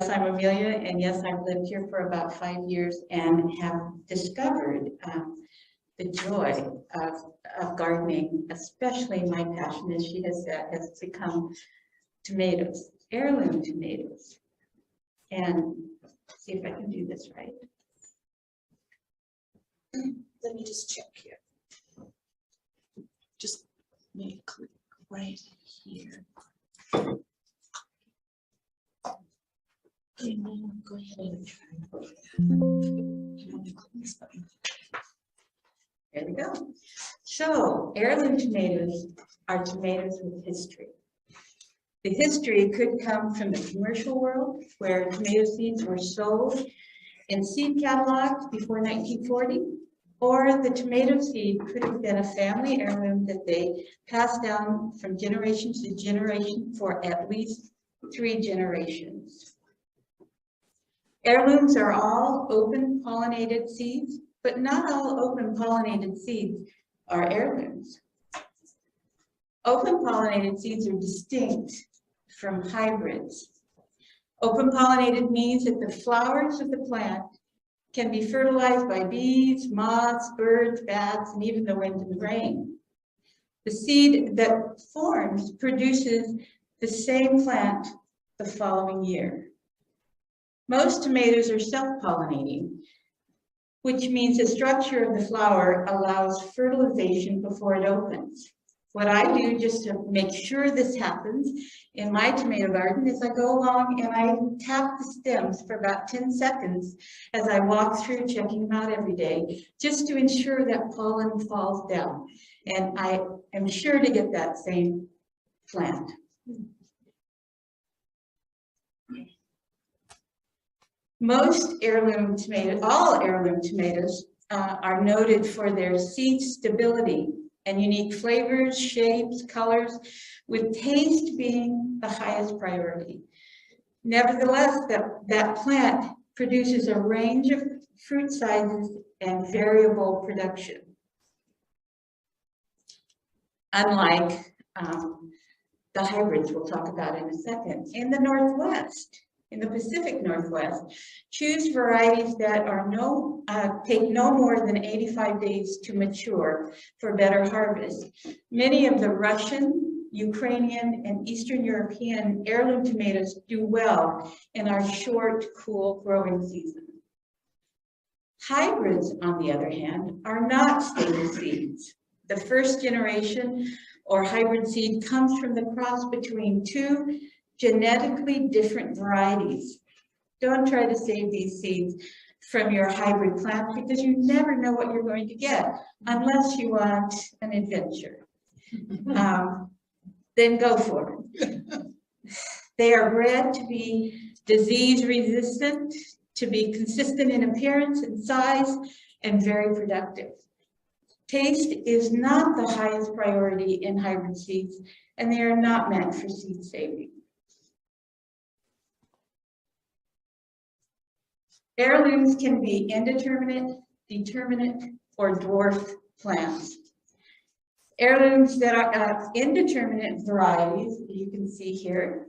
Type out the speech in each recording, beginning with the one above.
I'm Amelia, and yes, I've lived here for about 5 years and have discovered the joy of gardening, especially my passion, as she has said, has become tomatoes, heirloom tomatoes. And see if I can do this right. Let me just check here. Just make click right here. Okay, now go ahead and try. This button. There we go. So heirloom tomatoes are tomatoes with history. The history could come from the commercial world, where tomato seeds were sold in seed catalogs before 1940, or the tomato seed could have been a family heirloom that they passed down from generation to generation for at least 3 generations. Heirlooms are all open pollinated seeds, but not all open pollinated seeds are heirlooms. Open pollinated seeds are distinct from hybrids. Open pollinated means that the flowers of the plant can be fertilized by bees, moths, birds, bats, and even the wind and the rain. The seed that forms produces the same plant the following year. Most tomatoes are self-pollinating, which means the structure of the flower allows fertilization before it opens. What I do just to make sure this happens in my tomato garden is I go along and I tap the stems for about 10 seconds as I walk through, checking them out every day, just to ensure that pollen falls down. And I am sure to get that same plant. Most heirloom tomatoes, all heirloom tomatoes are noted for their seed stability and unique flavors, shapes, colors, with taste being the highest priority. Nevertheless, that plant produces a range of fruit sizes and variable production. Unlike the hybrids we'll talk about in a second. In the Northwest, in the Pacific Northwest, choose varieties that are take no more than 85 days to mature for better harvest. Many of the Russian, Ukrainian, and Eastern European heirloom tomatoes do well in our short, cool growing season. Hybrids, on the other hand, are not stable seeds. The first generation or hybrid seed comes from the cross between 2 genetically different varieties. Don't try to save these seeds from your hybrid plant because you never know what you're going to get unless you want an adventure. Then go for it. They are bred to be disease resistant, to be consistent in appearance and size, and very productive. Taste is not the highest priority in hybrid seeds, and they are not meant for seed saving. Heirlooms can be indeterminate, determinate, or dwarf plants. Heirlooms that are indeterminate varieties, you can see here,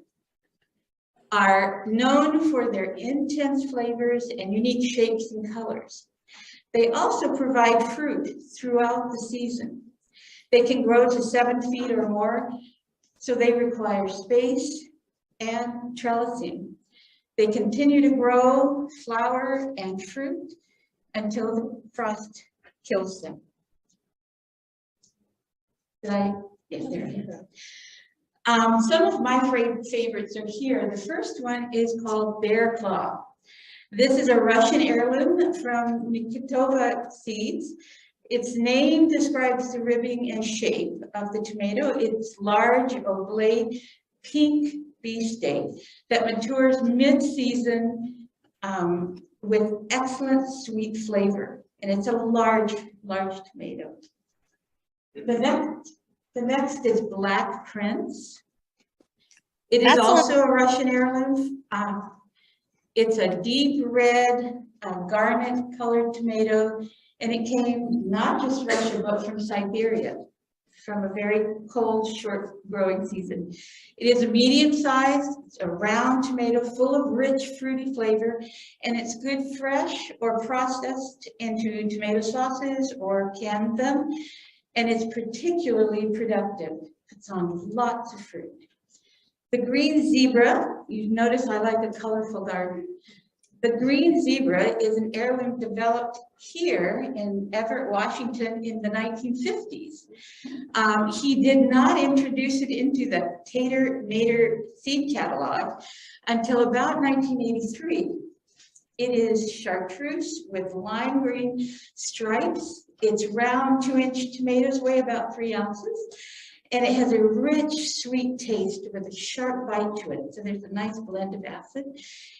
are known for their intense flavors and unique shapes and colors. They also provide fruit throughout the season. They can grow to 7 feet or more, so they require space and trellising. They continue to grow, flower, and fruit until the frost kills them. Yes, there it is. Some of my favorites are here. The first one is called Bear Claw. This is a Russian heirloom from Nikitova seeds. Its name describes the ribbing and shape of the tomato. It's large, oblate, pink beefsteak that matures mid-season with excellent sweet flavor. And it's a large, large tomato. The next is Black Prince. It is also a Russian heirloom. It's a deep red, garnet colored tomato, and it came not just Russia, but from Siberia. from a very cold, short growing season. It is a medium size, it's a round tomato full of rich, fruity flavor, and it's good fresh or processed into tomato sauces or canned them. And it's particularly productive. It's on lots of fruit. The green zebra, you notice I like a colorful garden. The green zebra is an heirloom developed here in Everett, Washington in the 1950s. He did not introduce it into the Tater Mater seed catalog until about 1983. It is chartreuse with lime green stripes. It's round 2-inch tomatoes, weigh about 3 ounces. And it has a rich, sweet taste with a sharp bite to it. So there's a nice blend of acid.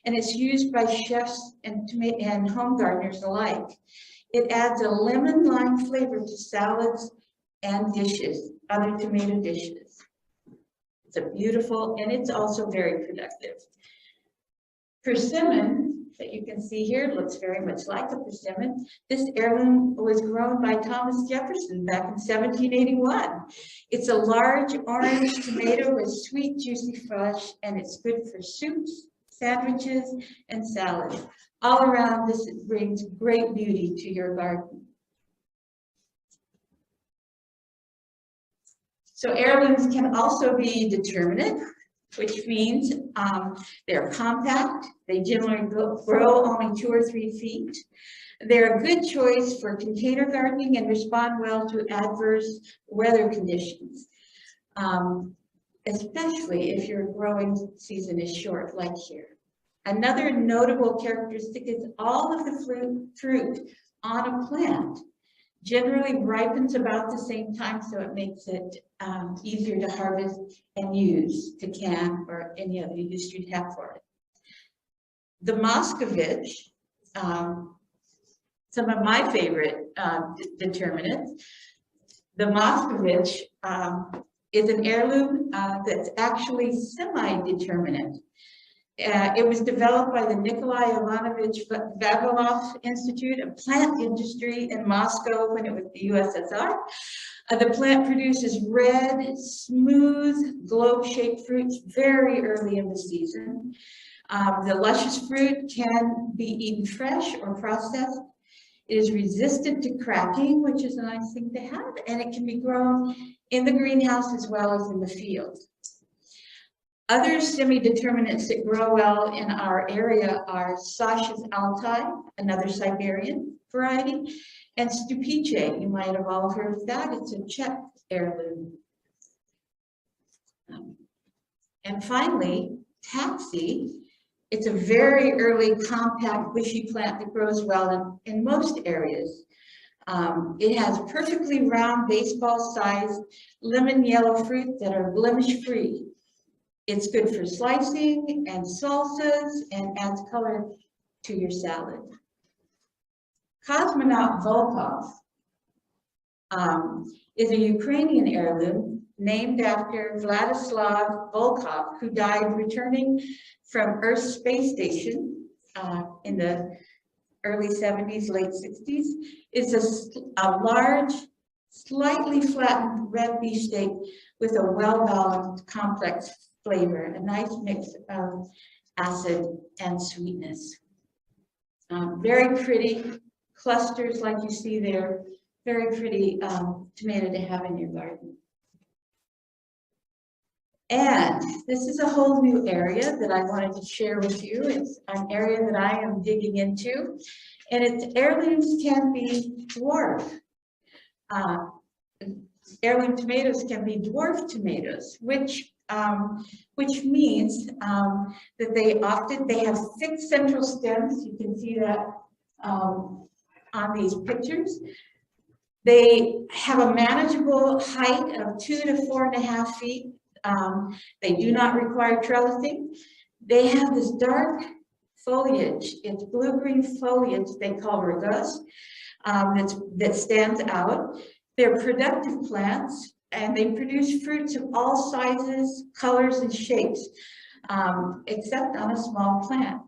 And it's used by chefs and home gardeners alike. It adds a lemon-lime flavor to salads and dishes, other tomato dishes. It's a beautiful, and it's also very productive. Persimmon, that you can see here, looks very much like a persimmon. This heirloom was grown by Thomas Jefferson back in 1781. It's a large orange tomato with sweet, juicy flesh, and it's good for soups, sandwiches, and salads. All around, this brings great beauty to your garden. So heirlooms can also be determinate, which means they're compact. They generally grow only 2 or 3 feet. They're a good choice for container gardening and respond well to adverse weather conditions, especially if your growing season is short, like here. Another notable characteristic is all of the fruit on a plant generally ripens about the same time, so it makes it easier to harvest and use to can or any other use you'd have for it. The Moscovich, some of my favorite determinants. The Moscovich is an heirloom that's actually semi-determinate. It was developed by the Nikolai Ivanovich Vavilov Institute of Plant Industry in Moscow when it was the USSR. The plant produces red, smooth, globe-shaped fruits very early in the season. The luscious fruit can be eaten fresh or processed. It is resistant to cracking, which is a nice thing to have, and it can be grown in the greenhouse as well as in the field. Other semi-determinants that grow well in our area are Sasha's Altai, another Siberian variety, and Stupice. You might have all heard of that. It's a Czech heirloom. And finally, Taxi. It's a very early, compact, bushy plant that grows well in most areas. It has perfectly round, baseball-sized, lemon yellow fruit that are blemish-free. It's good for slicing and salsas and adds color to your salad. Cosmonaut Volkov is a Ukrainian heirloom named after Vladislav Volkov, who died returning from Earth's space station in the early 70s, late 60s. It's a large, slightly flattened red beefsteak with a well-balanced, complex flavor, a nice mix of acid and sweetness. Very pretty clusters like you see there, very pretty tomato to have in your garden. And this is a whole new area that I wanted to share with you. It's an area that I am digging into, and its heirlooms can be dwarf. Heirloom tomatoes can be dwarf tomatoes, which means that they have thick central stems. You can see that on these pictures. They have a manageable height of 2 to 4.5 feet. They do not require trellising. They have this dark foliage. It's blue-green foliage they call robust that stands out. They're productive plants, and they produce fruits of all sizes, colors, and shapes, except on a small plant.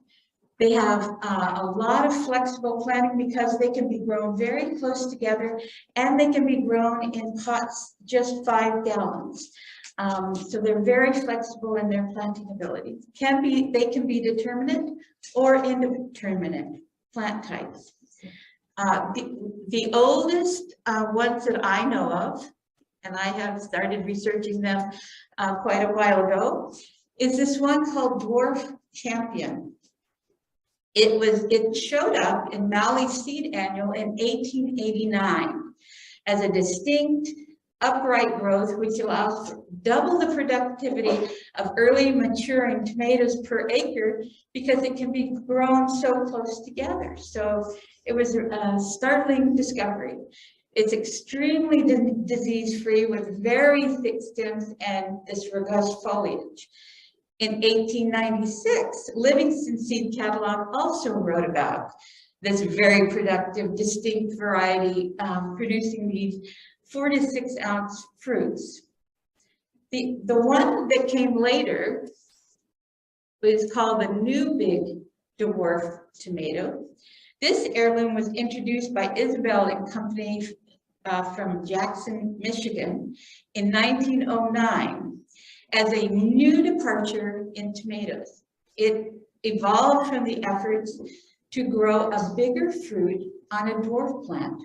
They have a lot of flexible planting because they can be grown very close together, and they can be grown in pots just 5 gallons. So they're very flexible in their planting ability. They can be determinate or indeterminate plant types. The oldest ones that I know of, and I have started researching them quite a while ago, is this one called Dwarf Champion. It showed up in Malley's Seed Annual in 1889 as a distinct upright growth, which allows for double the productivity of early maturing tomatoes per acre because it can be grown so close together. So it was a startling discovery. It's extremely disease-free with very thick stems and this robust foliage. In 1896, Livingston Seed Catalog also wrote about this very productive, distinct variety producing these 4 to 6 ounce fruits. The one that came later was called the New Big Dwarf Tomato. This heirloom was introduced by Isabel and Company from Jackson, Michigan in 1909. As a new departure in tomatoes. It evolved from the efforts to grow a bigger fruit on a dwarf plant.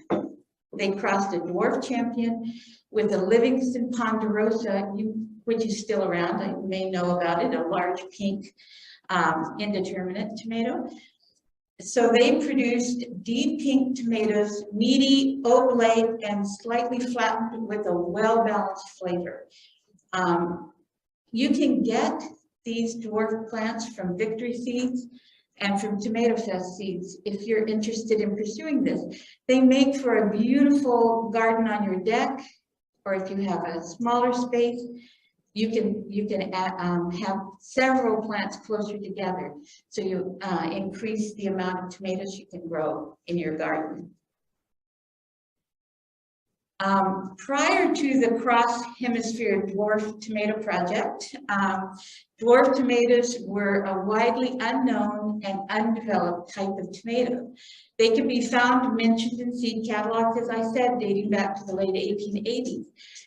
They crossed a Dwarf Champion with a Livingston Ponderosa, which is still around. I may know about it, a large pink indeterminate tomato. So they produced deep pink tomatoes, meaty, oblate, and slightly flattened with a well-balanced flavor. You can get these dwarf plants from Victory Seeds and from Tomato Fest Seeds if you're interested in pursuing this. They make for a beautiful garden on your deck, or if you have a smaller space, you can have several plants closer together, so you increase the amount of tomatoes you can grow in your garden. Prior to the cross-hemisphere dwarf tomato project, dwarf tomatoes were a widely unknown and undeveloped type of tomato. They can be found mentioned in seed catalogs, as I said, dating back to the late 1880s.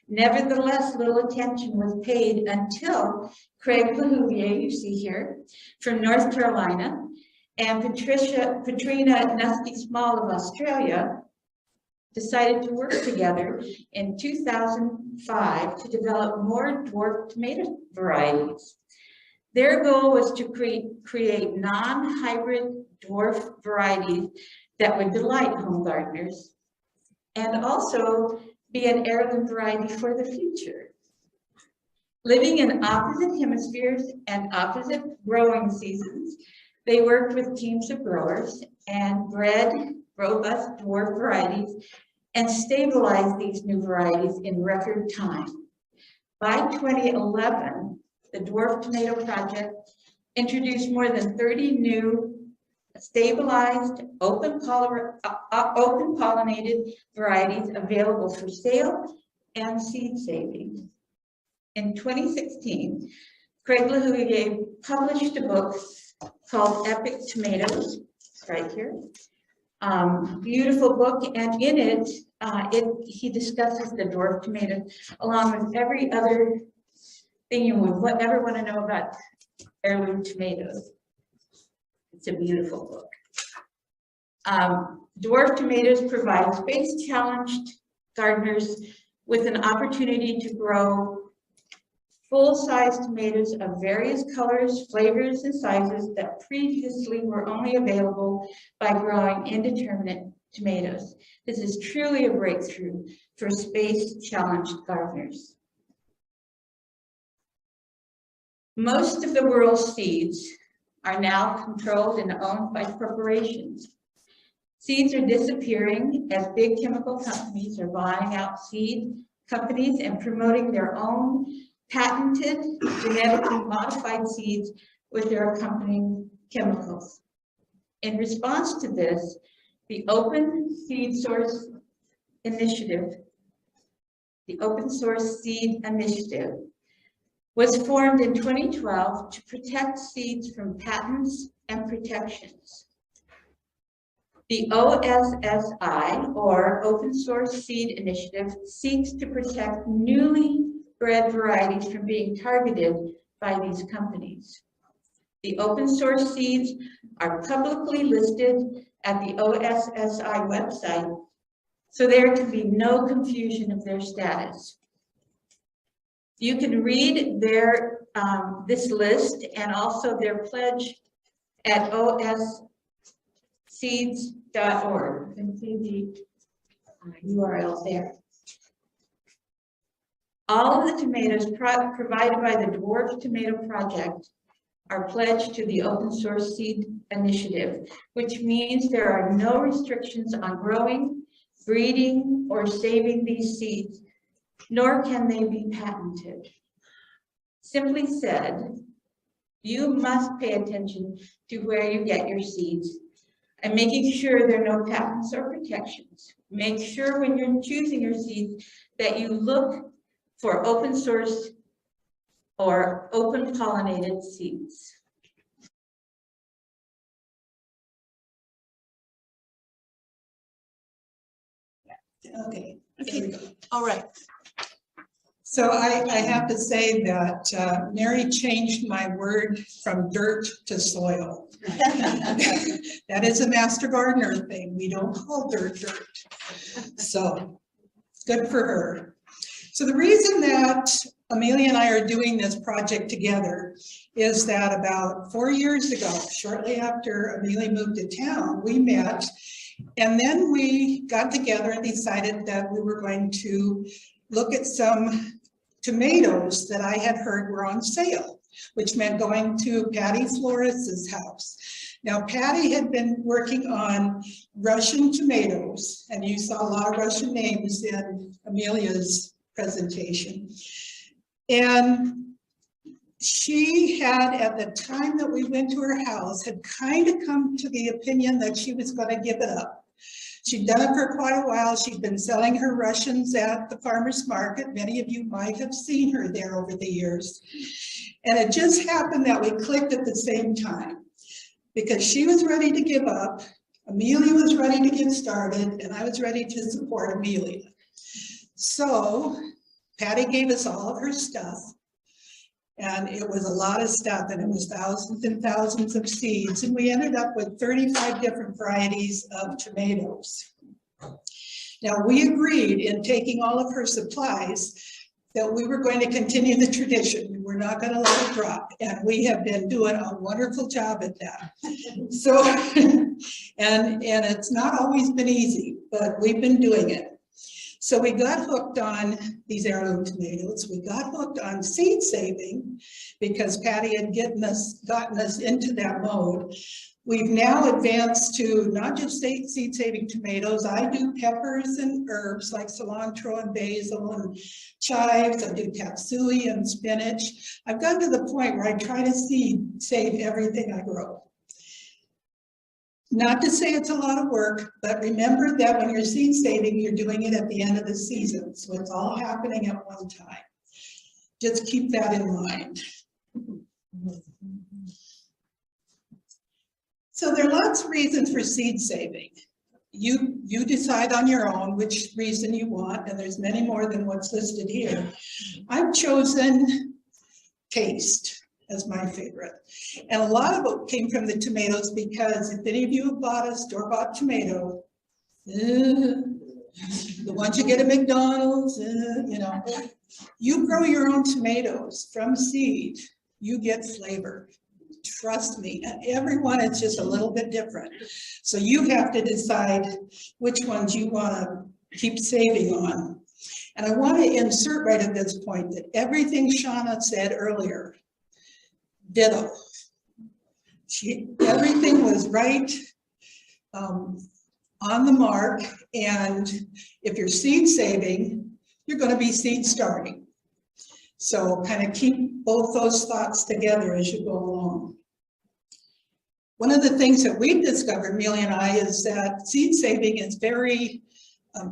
Nevertheless, little attention was paid until Craig Lahuvier, you see here, from North Carolina, and Patrina Nusky-Small of Australia decided to work together in 2005 to develop more dwarf tomato varieties. Their goal was to create non-hybrid dwarf varieties that would delight home gardeners and also be an heirloom variety for the future. Living in opposite hemispheres and opposite growing seasons, they worked with teams of growers and bred robust dwarf varieties and stabilized these new varieties in record time. By 2011, the Dwarf Tomato Project introduced more than 30 new stabilized, open pollinated varieties available for sale and seed saving. In 2016, Craig Lahuvier published a book called Epic Tomatoes, right here. Beautiful book, and in it, he discusses the dwarf tomato along with every other thing you would ever want to know about heirloom tomatoes. It's a beautiful book. Dwarf tomatoes provide space-challenged gardeners with an opportunity to grow full-size tomatoes of various colors, flavors, and sizes that previously were only available by growing indeterminate tomatoes. This is truly a breakthrough for space-challenged gardeners. Most of the world's seeds are now controlled and owned by corporations. Seeds are disappearing as big chemical companies are buying out seed companies and promoting their own patented, genetically modified seeds with their accompanying chemicals. In response to this, the Open Source Seed Initiative was formed in 2012 to protect seeds from patents and protections. The OSSI, or Open Source Seed Initiative, seeks to protect newly bred varieties from being targeted by these companies. The open source seeds are publicly listed at the OSSI website, so there can be no confusion of their status. You can read their this list and also their pledge at osseeds.org. You can see the URL there. All of the tomatoes provided by the Dwarf Tomato Project are pledged to the Open Source Seed Initiative, which means there are no restrictions on growing, breeding, or saving these seeds, nor can they be patented. Simply said, you must pay attention to where you get your seeds and making sure there are no patents or protections. Make sure when you're choosing your seeds that you look for open source or open pollinated seeds. Okay. Okay, all right. So I have to say that Mary changed my word from dirt to soil. That is a master gardener thing. We don't call dirt dirt. So good for her. So the reason that Amelia and I are doing this project together is that about 4 years ago, shortly after Amelia moved to town, we met, and then we got together and decided that we were going to look at some tomatoes that I had heard were on sale, which meant going to Patty Flores' house. Now, Patty had been working on Russian tomatoes, and you saw a lot of Russian names in Amelia's presentation. And she had, at the time that we went to her house, had kind of come to the opinion that she was going to give it up. She'd done it for quite a while. She'd been selling her Russians at the farmer's market. Many of you might have seen her there over the years. And it just happened that we clicked at the same time, because she was ready to give up, Amelia was ready to get started, and I was ready to support Amelia. So Patty gave us all of her stuff, and it was a lot of stuff, and it was thousands and thousands of seeds, and we ended up with 35 different varieties of tomatoes. Now, we agreed in taking all of her supplies that we were going to continue the tradition. We were not going to let it drop, and we have been doing a wonderful job at that. So, and it's not always been easy, but we've been doing it. So we got hooked on these heirloom tomatoes. We got hooked on seed saving because Patty had gotten us into that mode. We've now advanced to not just seed saving tomatoes. I do peppers and herbs like cilantro and basil and chives. I do tapsui and spinach. I've gotten to the point where I try to seed save everything I grow. Not to say it's a lot of work, but remember that when you're seed saving, you're doing it at the end of the season. So it's all happening at one time. Just keep that in mind. So there are lots of reasons for seed saving. You decide on your own which reason you want, and there's many more than what's listed here. I've chosen taste as my favorite. And a lot of it came from the tomatoes, because if any of you have bought a store-bought tomato, the ones you get at McDonald's, you know, you grow your own tomatoes from seed, you get flavor. Trust me, and everyone is just a little bit different. So you have to decide which ones you want to keep saving on. And I want to insert right at this point that everything Shauna said earlier, ditto. Everything was right on the mark, and if you're seed saving, you're going to be seed starting. So kind of keep both those thoughts together as you go along. One of the things that we've discovered, Amelia and I, is that seed saving is very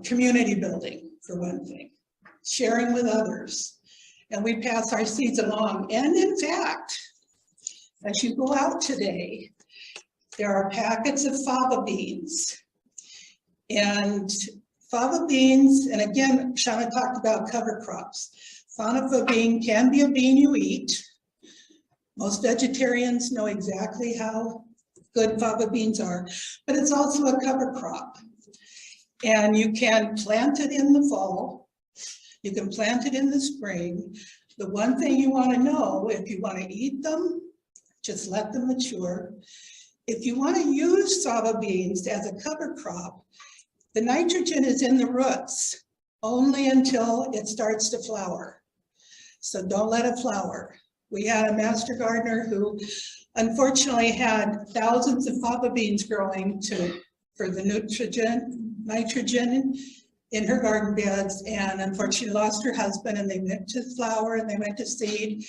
community building, for one thing, sharing with others. and we pass our seeds along. And in fact, as you go out today, there are packets of fava beans. And fava beans, and again, Shauna talked about cover crops. Fava bean can be a bean you eat. Most vegetarians know exactly how good fava beans are, but it's also a cover crop. And you can plant it in the fall. You can plant it in the spring. The one thing you want to know, if you want to eat them, just let them mature. If you want to use fava beans as a cover crop, the nitrogen is in the roots only until it starts to flower. So don't let it flower. We had a master gardener who unfortunately had thousands of fava beans growing for the nitrogen in her garden beds, and unfortunately lost her husband, and they went to flower and they went to seed.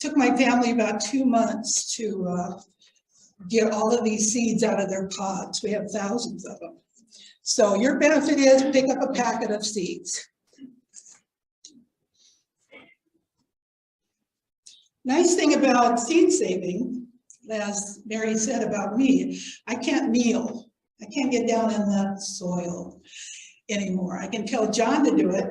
Took my family about 2 months to get all of these seeds out of their pods. We have thousands of them. So your benefit is pick up a packet of seeds. Nice thing about seed saving, as Mary said about me, I can't kneel. I can't get down in the soil anymore. I can tell John to do it.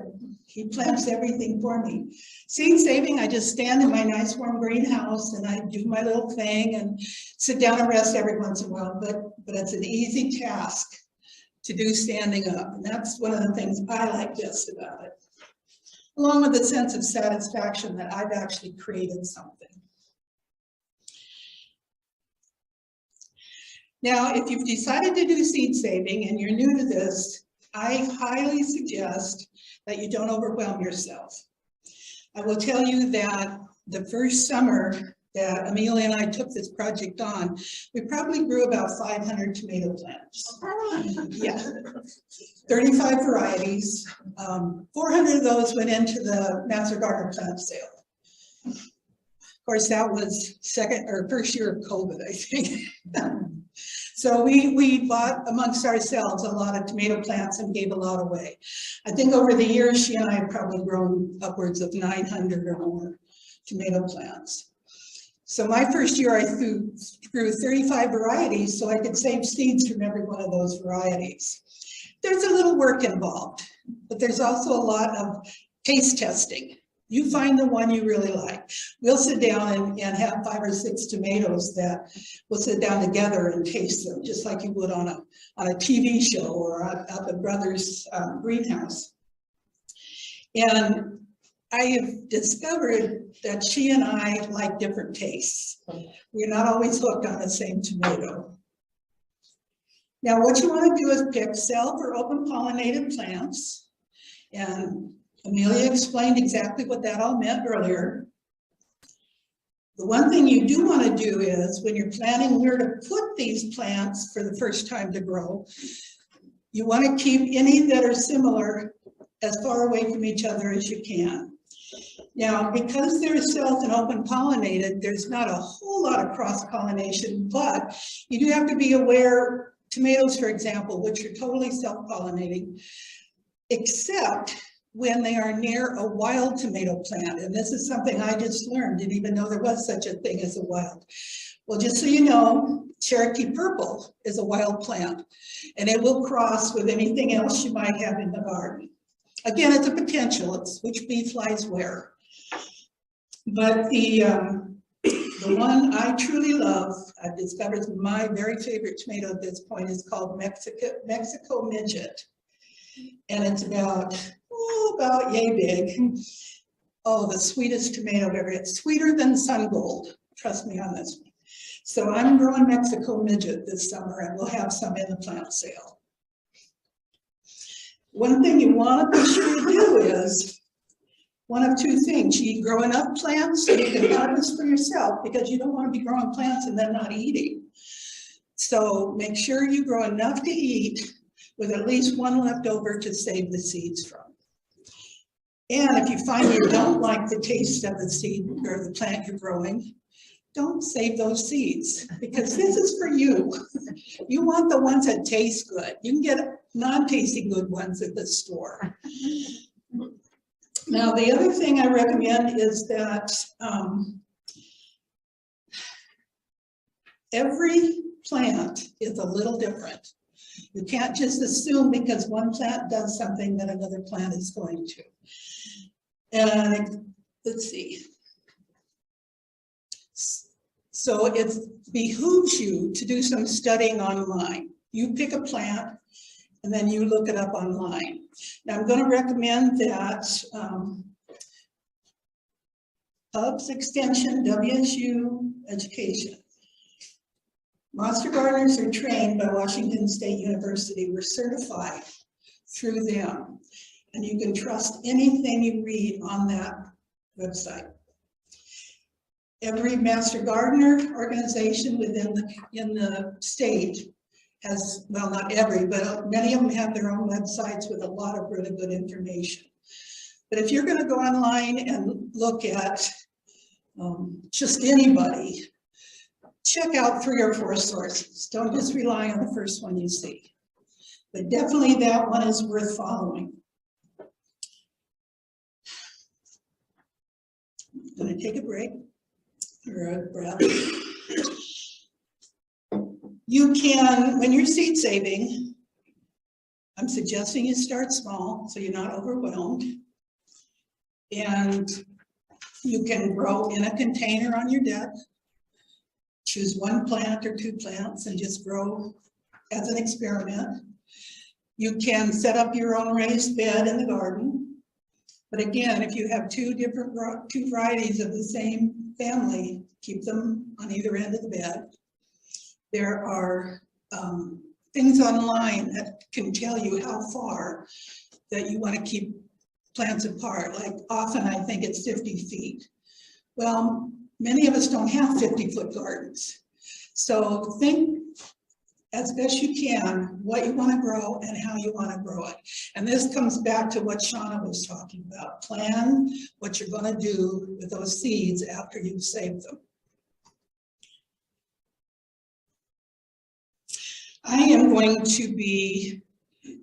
He plants everything for me. Seed saving, I just stand in my nice warm greenhouse and I do my little thing and sit down and rest every once in a while, but it's an easy task to do standing up. And that's one of the things I like best about it, along with the sense of satisfaction that I've actually created something. Now, if you've decided to do seed saving and you're new to this, I highly suggest that you don't overwhelm yourself. I will tell you that the first summer that Amelia and I took this project on, we probably grew about 500 tomato plants. Yeah, 35 varieties. 400 of those went into the Master Gardener plant sale. Of course, that was first year of COVID, I think. So we bought amongst ourselves a lot of tomato plants and gave a lot away. I think over the years, she and I have probably grown upwards of 900 or more tomato plants. So my first year I grew 35 varieties so I could save seeds from every one of those varieties. There's a little work involved, but there's also a lot of taste testing. You find the one you really like. We'll sit down and have 5 or 6 tomatoes that we'll sit down together and taste them, just like you would on a TV show or at the brother's greenhouse. And I have discovered that she and I like different tastes. We're not always hooked on the same tomato. Now, what you want to do is pick self or open pollinated plants. And Amelia explained exactly what that all meant earlier. The one thing you do want to do is when you're planning where to put these plants for the first time to grow, you want to keep any that are similar as far away from each other as you can. Now, because they're self and open pollinated, there's not a whole lot of cross-pollination, but you do have to be aware, tomatoes, for example, which are totally self-pollinating, except when they are near a wild tomato plant. And this is something I just learned, didn't even know there was such a thing as a wild. Well, just so you know, Cherokee purple is a wild plant, and it will cross with anything else you might have in the garden. Again, it's a potential, it's which bee flies where. But the one I truly love, I've discovered my very favorite tomato at this point is called Mexico Midget. And it's about yay big. Oh, the sweetest tomato I've ever had. Sweeter than Sun Gold, trust me on this one. So I'm growing Mexico Midget this summer and we'll have some in the plant sale. One thing you want to be sure to do is one of 2 things. You grow enough plants so you can harvest for yourself, because you don't want to be growing plants and then not eating. So make sure you grow enough to eat with at least one left over to save the seeds from. And if you find you don't like the taste of the seed or the plant you're growing, don't save those seeds, because this is for you. You want the ones that taste good. You can get non-tasting good ones at the store. Now, the other thing I recommend is that every plant is a little different. You can't just assume because one plant does something that another plant is going to. And let's see. So it behooves you to do some studying online. You pick a plant and then you look it up online. Now I'm going to recommend that Hubs Extension, WSU Education. Monster gardeners are trained by Washington State University. We're certified through them. And you can trust anything you read on that website. Every master gardener organization within the state has, well, not every, but many of them have their own websites with a lot of really good information. But if you're going to go online and look at just anybody, check out 3 or 4 sources. Don't just rely on the first one you see. But definitely that one is worth following. I'm going to take a break or a breath. You can, when you're seed saving, I'm suggesting you start small so you're not overwhelmed. And you can grow in a container on your deck. Choose 1 plant or 2 plants and just grow as an experiment. You can set up your own raised bed in the garden. But again, if you have 2 varieties of the same family, keep them on either end of the bed. There are things online that can tell you how far that you want to keep plants apart. Like often I think it's 50 feet. Well, many of us don't have 50-foot gardens. So think as best you can what you want to grow and how you want to grow it. And this comes back to what Shauna was talking about. Plan what you're going to do with those seeds after you've saved them. I am going to be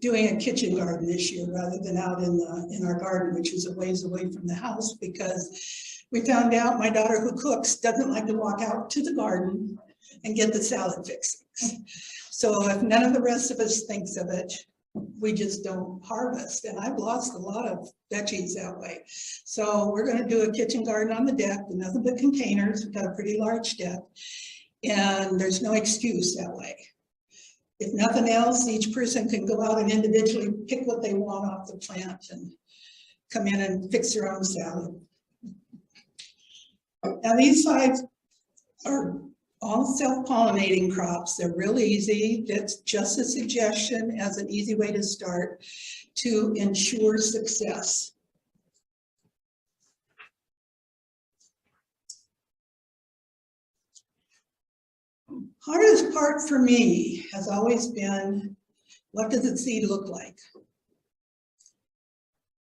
doing a kitchen garden this year rather than out in our garden, which is a ways away from the house, because we found out my daughter who cooks doesn't like to walk out to the garden and get the salad fixings. So if none of the rest of us thinks of it, we just don't harvest. And I've lost a lot of veggies that way. So we're going to do a kitchen garden on the deck with nothing but containers. We've got a pretty large deck, and there's no excuse that way. If nothing else, each person can go out and individually pick what they want off the plant and come in and fix their own salad. Now these 5 are all self-pollinating crops. They're real easy. That's just a suggestion as an easy way to start to ensure success. Hardest part for me has always been, what does the seed look like?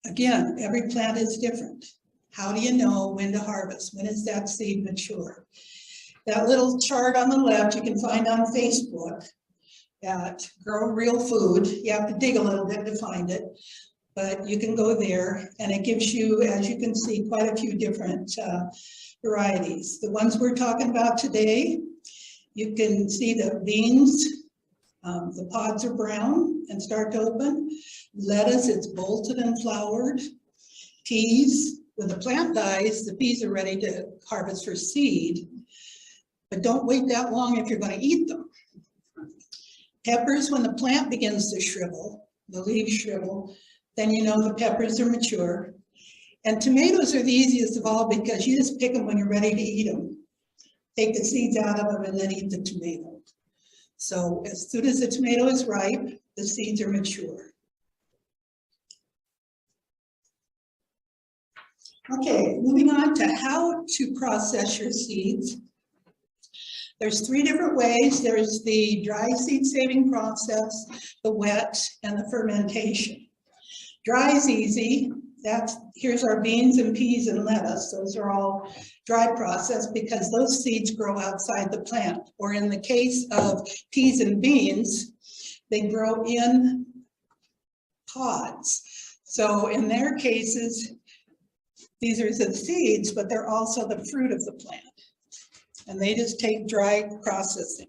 Again, every plant is different. How do you know when to harvest? When is that seed mature? That little chart on the left you can find on Facebook at Grow Real Food. You have to dig a little bit to find it, but you can go there and it gives you, as you can see, quite a few different varieties. The ones we're talking about today, you can see the beans, the pods are brown and start to open. Lettuce, it's bolted and flowered. Peas, when the plant dies, the peas are ready to harvest for seed. But don't wait that long if you're going to eat them. Peppers, when the plant begins to shrivel, the leaves shrivel, then you know the peppers are mature. And tomatoes are the easiest of all because you just pick them when you're ready to eat them. Take the seeds out of them and then eat the tomato. So as soon as the tomato is ripe, the seeds are mature. Okay, moving on to how to process your seeds. There's 3 different ways. There's the dry seed saving process, the wet, and the fermentation. Dry is easy. Here's our beans and peas and lettuce. Those are all dry process because those seeds grow outside the plant. Or in the case of peas and beans, they grow in pods. So in their cases, These are the seeds, but they're also the fruit of the plant. And they just take dry processing.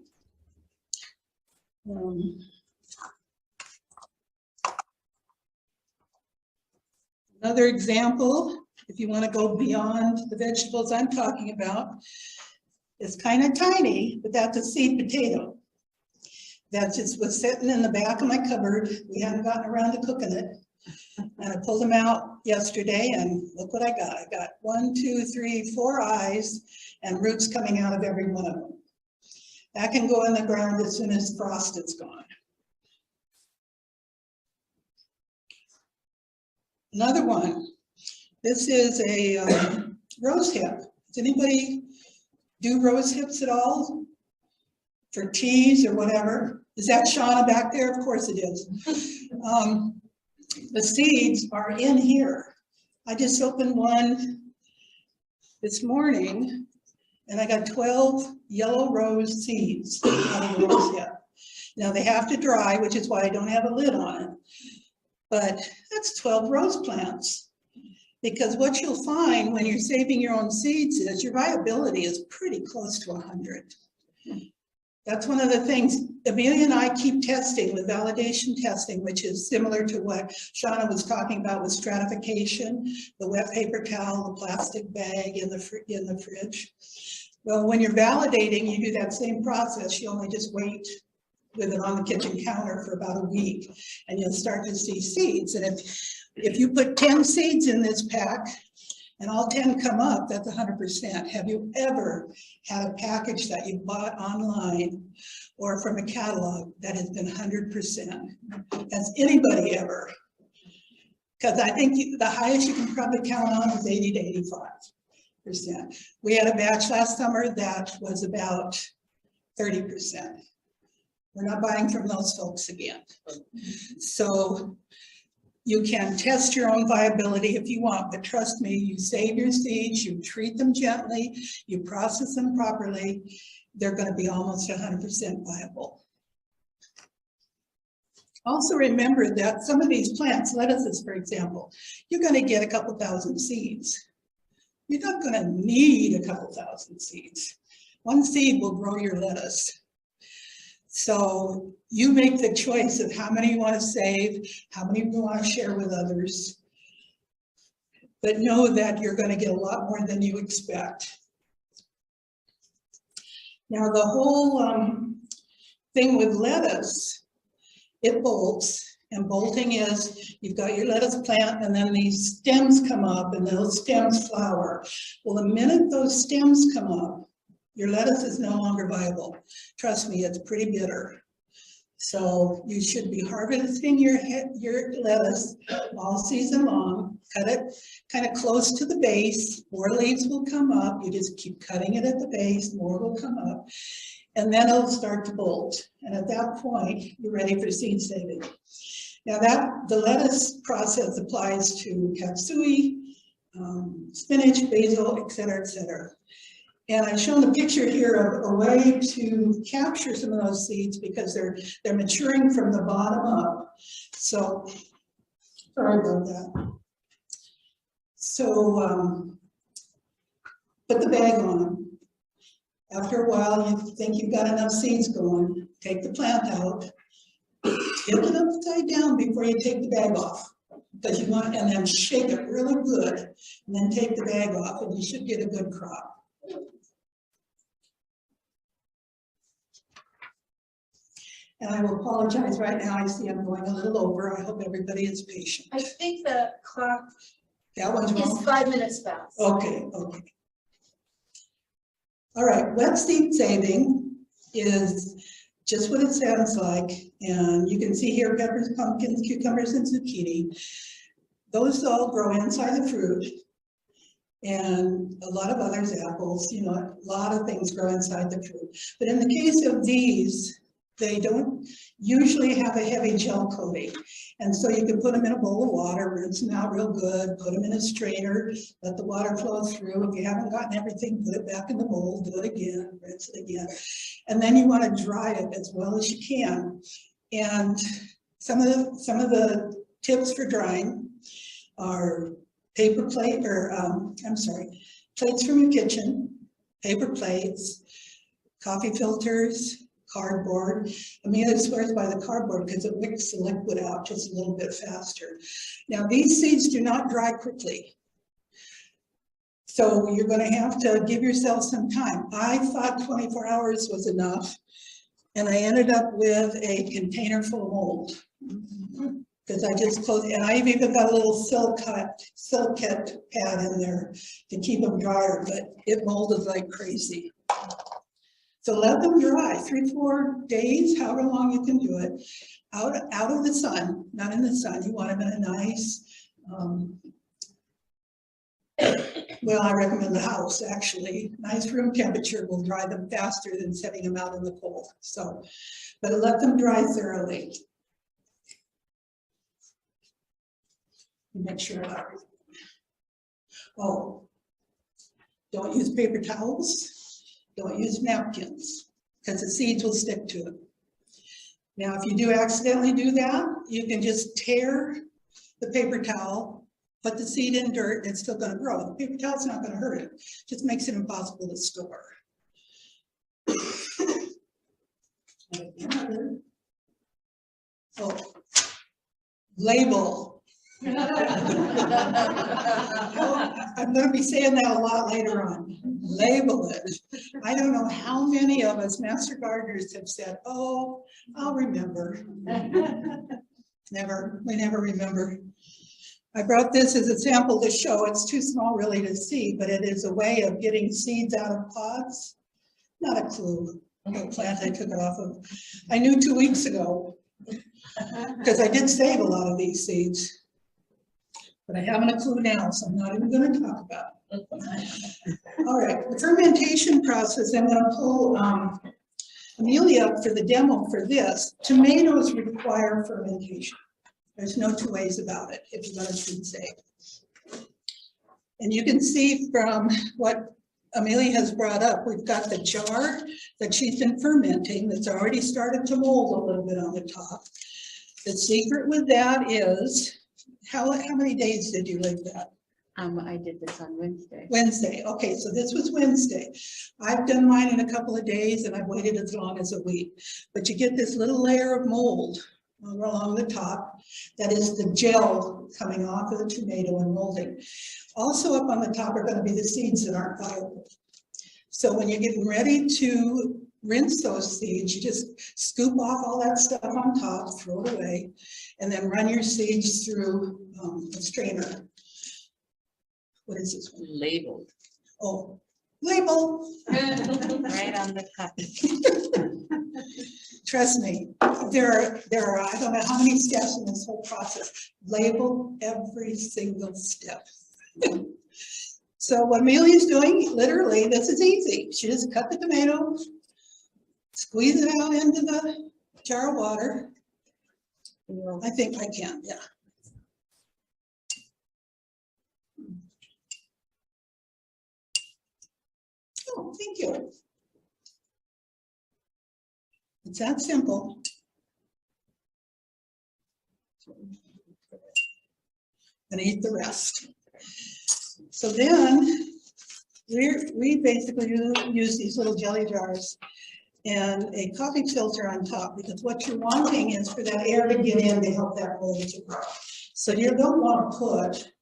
Another example, if you want to go beyond the vegetables I'm talking about, is kind of tiny, but that's a seed potato. That just was sitting in the back of my cupboard. We hadn't gotten around to cooking it. And I pulled them out yesterday and look what I got. I got 1, 2, 3, 4 eyes and roots coming out of every one of them. That can go in the ground as soon as frost is gone. Another one, this is a rose hip. Does anybody do rose hips at all? For teas or whatever? Is that Shauna back there? Of course it is. The seeds are in here. I just opened one this morning and I got 12 yellow rose seeds out of the rose hip. Now they have to dry, which is why I don't have a lid on it. But that's 12 rose plants. Because what you'll find when you're saving your own seeds is your viability is pretty close to 100. That's one of the things Amelia and I keep testing with validation testing, which is similar to what Shauna was talking about with stratification, the wet paper towel, the plastic bag in the fridge. Well, when you're validating, you do that same process. You only just wait with it on the kitchen counter for about a week, and you'll start to see seeds. And if you put 10 seeds in this pack, and all 10 come up, that's 100%. Have you ever had a package that you bought online or from a catalog that has been 100%? Has anybody ever? Because I think the highest you can probably count on is 80 to 85%. We had a batch last summer that was about 30%. We're not buying from those folks again. So you can test your own viability if you want, but trust me, you save your seeds, you treat them gently, you process them properly, they're going to be almost 100% viable. Also remember that some of these plants, lettuces for example, you're going to get a couple thousand seeds. You're not going to need a couple thousand seeds. One seed will grow your lettuce. So you make the choice of how many you want to save, how many you want to share with others, but know that you're going to get a lot more than you expect. Now the whole thing with lettuce, it bolts, and bolting is you've got your lettuce plant and then these stems come up and those stems flower. Well, the minute those stems come up, your lettuce is no longer viable. Trust me, it's pretty bitter. So you should be harvesting your lettuce all season long. Cut it kind of close to the base. More leaves will come up. You just keep cutting it at the base. More will come up. And then it'll start to bolt. And at that point, you're ready for seed saving. Now the lettuce process applies to katsui, spinach, basil, et cetera, et cetera. And I've shown a picture here of a way to capture some of those seeds because they're maturing from the bottom up. So, sorry about that. So, put the bag on. After a while, you think you've got enough seeds going, take the plant out, tip it upside down before you take the bag off. Because you want, and then shake it really good, and then take the bag off, and you should get a good crop. And I will apologize right now. I see I'm going a little over. I hope everybody is patient. I think the clock That one's wrong. is 5 minutes past. Okay, okay. All right, wet seed saving is just what it sounds like. And you can see here peppers, pumpkins, cucumbers, and zucchini. Those all grow inside the fruit. And a lot of others, apples, you know, a lot of things grow inside the fruit. But in the case of these, they don't usually have a heavy gel coating. And so you can put them in a bowl of water, rinse them out real good, put them in a strainer, let the water flow through. If you haven't gotten everything, put it back in the bowl, do it again, rinse it again. And then you want to dry it as well as you can. And some of the tips for drying are paper plate, or, I'm sorry, plates from your kitchen, paper plates, coffee filters, cardboard. Amelia swears by the cardboard because it wicks the liquid out just a little bit faster. Now, these seeds do not dry quickly. So you're going to have to give yourself some time. I thought 24 hours was enough, and I ended up with a container full of mold. Because I just closed, and I've even got a little silk pad in there to keep them drier, but it molded like crazy. So let them dry 3-4 days, however long you can do it, out of the sun, not in the sun. You want them in a nice, well, I recommend the house, actually. Nice room temperature will dry them faster than setting them out in the cold. So, but let them dry thoroughly. Make sure. Oh, don't use paper towels. Don't use napkins, because the seeds will stick to it. Now, if you do accidentally do that, you can just tear the paper towel, put the seed in dirt, and it's still going to grow. The paper towel's not going to hurt it. Just makes it impossible to store. Oh, label. I'm going to be saying that a lot later on. Label it. I don't know how many of us master gardeners have said, oh, I'll remember. Never, we never remember. I brought this as a sample to show. It's too small really to see, but it is a way of getting seeds out of pods. Not a clue what plant I took it off of. I knew 2 weeks ago because I did save a lot of these seeds. But I haven't a clue now, so I'm not even going to talk about it. All right, the fermentation process, I'm going to pull Amelia up for the demo for this. Tomatoes require fermentation. There's no two ways about it if you're going to food safe. And you can see from what Amelia has brought up, we've got the jar that she's been fermenting that's already started to mold a little bit on the top. The secret with that is, how many days did you leave that? I did this on Wednesday. Wednesday, okay, so this was Wednesday. I've done mine in a couple of days and I've waited as long as a week. But you get this little layer of mold along the top. That is the gel coming off of the tomato and molding. Also up on the top are going to be the seeds that aren't viable. So when you're getting ready to rinse those seeds, you just scoop off all that stuff on top, throw it away, and then run your seeds through a strainer. What is this one? Labeled. Oh, label. Right on the cup. Trust me, there are, I don't know how many steps in this whole process. Label every single step. So what Amelia's doing, literally, this is easy. She just cut the tomato, squeeze it out into the jar of water. I think I can, yeah. Oh, thank you. It's that simple. And eat the rest. So then we basically use these little jelly jars and a coffee filter on top, because what you're wanting is for that air to get in to help that mold to grow. So you don't want to put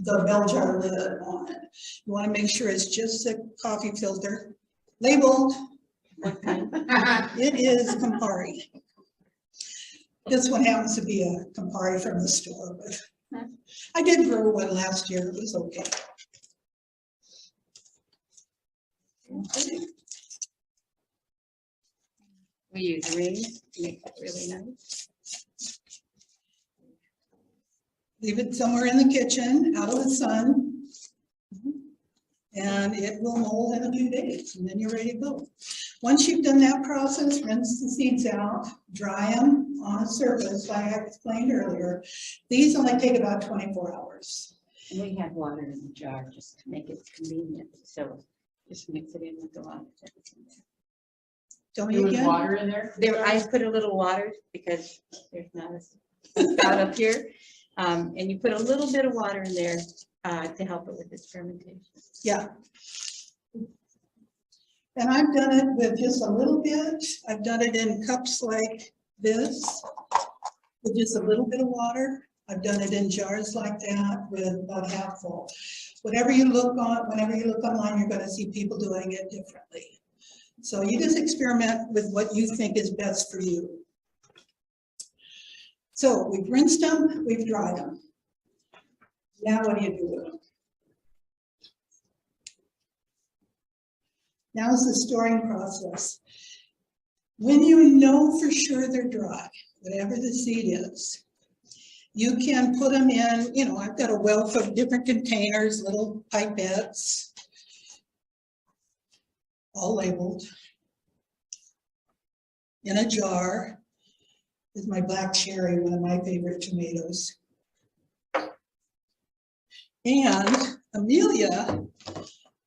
the bell jar lid on it. You want to make sure it's just a coffee filter, labeled. It is Campari. This one happens to be a Campari from the store, but I did grow one last year. It was okay. We use rings to make it really nice. Leave it somewhere in the kitchen, out of the sun, and it will mold in a few days, and then you're ready to go. Once you've done that process, rinse the seeds out, dry them on a surface, like I explained earlier. These only take about 24 hours. And we have water in the jar just to make it convenient. So just mix it in with the water. Tell me There was again. water in there? There, I put a little water because there's not a spout up here. And you put a little bit of water in there to help it with this fermentation. Yeah. And I've done it with just a little bit. I've done it in cups like this with just a little bit of water. I've done it in jars like that with about half full. Whenever you look online, you're going to see people doing it differently. So you just experiment with what you think is best for you. So we've rinsed them, we've dried them. Now what do you do with them? Now is the storing process. When you know for sure they're dry, whatever the seed is, you can put them in, you know, I've got a wealth of different containers, little pipettes, all labeled, in a jar. This is my black cherry, one of my favorite tomatoes. And Amelia,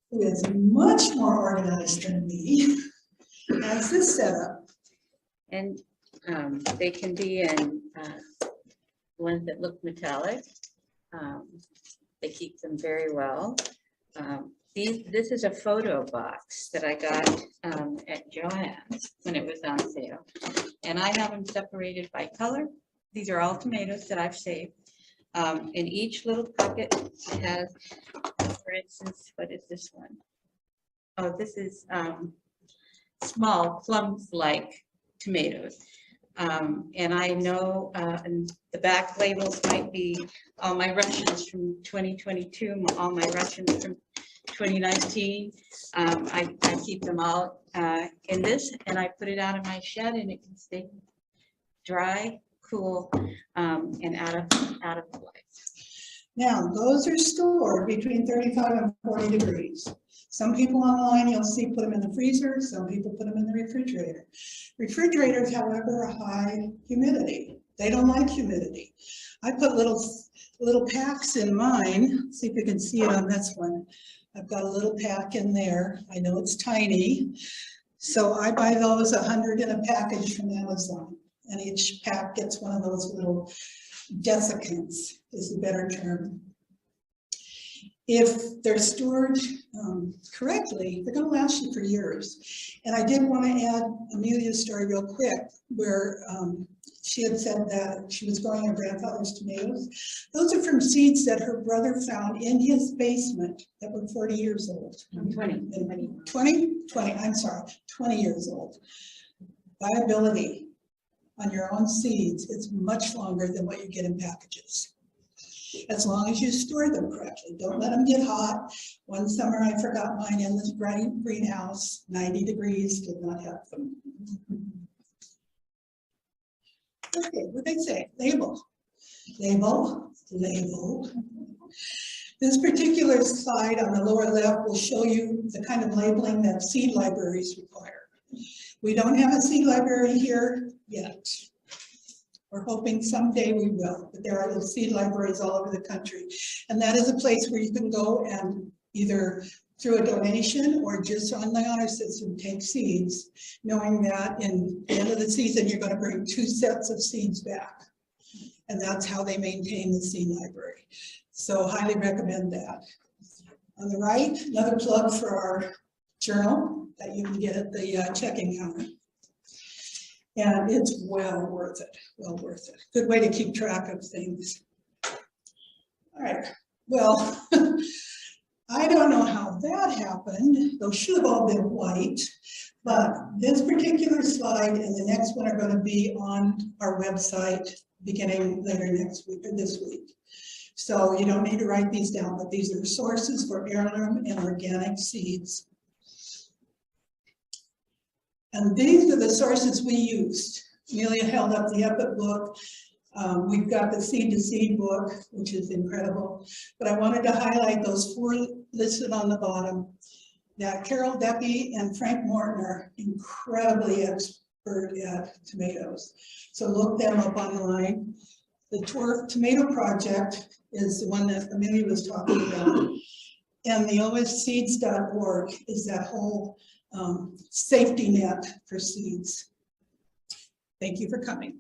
who is much more organized than me, has this setup. And they can be in ones that look metallic. They keep them very well. This is a photo box that I got at Joann's when it was on sale. And I have them separated by color. These are all tomatoes that I've saved. And each little pocket has, for instance, what is this one? Oh, this is small plums-like tomatoes. And I know and the back labels might be all my Russians from 2022, all my Russians from 2019. I keep them all in this, and I put it out in my shed, and it can stay dry, cool, and out of the light. Now, those are stored between 35 and 40 degrees. Some people online you'll see put them in the freezer, some people put them in the refrigerator. Refrigerators, however, are high humidity. They don't like humidity. I put little packs in mine. See if you can see it on this one. I've got a little pack in there. I know it's tiny. So I buy those 100 in a package from Amazon. And each pack gets one of those little desiccants, is the better term. If they're stored correctly, they're going to last you for years. And I did want to add Amelia's story real quick, where she had said that she was growing her grandfather's tomatoes. Those are from seeds that her brother found in his basement that were 40 years old. 20 years old. Viability on your own seeds is much longer than what you get in packages. As long as you store them correctly. Don't let them get hot. One summer I forgot mine in this greenhouse, 90 degrees, did not have them. Okay, what they say, label, label, label. This particular slide on the lower left will show you the kind of labeling that seed libraries require. We don't have a seed library here yet. We're hoping someday we will, but there are seed libraries all over the country. And that is a place where you can go and either through a donation or just on the honor system take seeds, knowing that in the end of the season, you're going to bring 2 sets of seeds back. And that's how they maintain the seed library. So highly recommend that. On the right, another plug for our journal that you can get at the checking counter. And it's well worth it, well worth it. Good way to keep track of things. All right, well, I don't know how that happened. Those should have all been white, but this particular slide and the next one are going to be on our website beginning later next week or this week. So you don't need to write these down, but these are sources for heirloom and organic seeds. And these are the sources we used. Amelia held up the Epic book. We've got the Seed to Seed book, which is incredible. But I wanted to highlight those 4 listed on the bottom. That Carol Deppy and Frank Morton are incredibly expert at tomatoes. So look them up online. The Tomato Project is the one that Amelia was talking about. And the osseeds.org is that whole safety net for seeds. Thank you for coming.